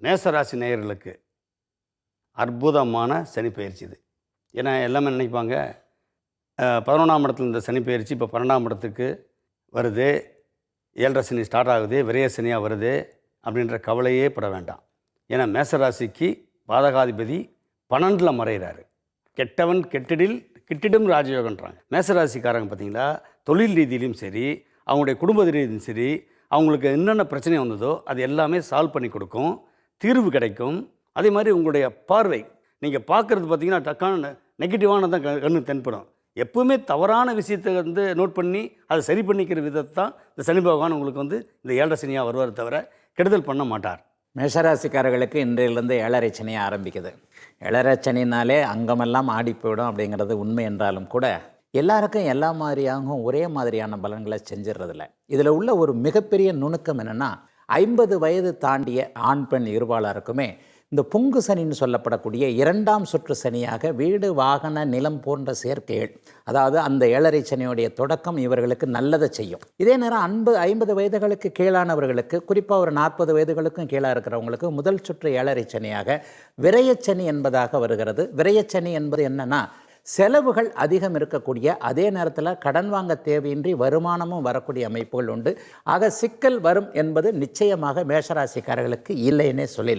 மேசராசி நேயர்களுக்கு அற்புதமான சனி பயிற்சி இது. ஏன்னா எல்லாமே நினைப்பாங்க 11ஆம் இடத்துல இந்த சனி பயிற்சி இப்போ 12ஆம் இடத்துக்கு வருது, 7.5 சனி ஸ்டார்ட் ஆகுது, விரைய சனியாக வருது அப்படின்ற கவலையே பட வேண்டாம். ஏன்னா மேசராசிக்கு பாதகாதிபதி 12ல் மறைகிறாரு. கெட்டவன் கிட்டிடும் ராஜயோகன்றாங்க. மேசராசிக்காரங்க பார்த்தீங்களா, தொழில் ரீதியிலும் சரி, அவங்களுடைய குடும்ப ரீதியிலும் சரி, அவங்களுக்கு என்னென்ன பிரச்சனை வந்ததோ அது எல்லாமே சால்வ் பண்ணி கொடுக்கும், தீர்வு கிடைக்கும். அதே மாதிரி உங்களுடைய பார்வை நீங்கள் பார்க்குறது பார்த்தீங்கன்னா டக்கான நெகட்டிவானதான் கண்ணு தென்படும். எப்பவுமே தவறான விஷயத்தை நோட் பண்ணி அதை சரி பண்ணிக்கிற விதத்தை தான் இந்த சனி பகவான் உங்களுக்கு இந்த 7.5 சனியாக வருவார் தவிர கெடுதல் பண்ண மாட்டார். மேஷராசிக்காரர்களுக்கு இன்றையிலிருந்து 7.5 சனி ஆரம்பிக்குது. 7.5 சனினாலே அங்கமெல்லாம் ஆடி போயிடும் அப்படிங்கிறது உண்மை என்றாலும் கூட எல்லாருக்கும் எல்லா மாதிரியாகவும் ஒரே மாதிரியான பலன்களை செஞ்சிடறதில்ல. இதில் உள்ள ஒரு மிகப்பெரிய நுணுக்கம் என்னென்னா, 50 வயது தாண்டிய ஆண் பெண் இருபாலருக்குமே இந்த பொங்கு சனின்னு சொல்லப்படக்கூடிய 2ஆம் சுற்று சனியாக வீடு வாகன நிலம் போன்ற சேர்க்கைகள், அதாவது அந்த 7.5 சனியுடைய தொடக்கம் இவர்களுக்கு நல்லதை செய்யும். இதே நேரம் 50 வயதுகளுக்கு கீழானவர்களுக்கு, குறிப்பாக ஒரு 40 வயதுகளுக்கும் கீழாக இருக்கிறவங்களுக்கு முதல் சுற்று 7.5 சனியாக விரயச்சனி என்பதாக வருகிறது. விரயச்சனி என்பது என்னன்னா, செலவுகள் அதிகம் இருக்கக்கூடிய, அதே நேரத்தில் கடன் வாங்க தேவையின்றி வருமானமும் வரக்கூடிய அமைப்புகள் உண்டு. ஆக சிக்கல் வரும் என்பது நிச்சயமாக மேஷராசிக்காரர்களுக்கு இல்லைன்னே சொல்லிடலாம்.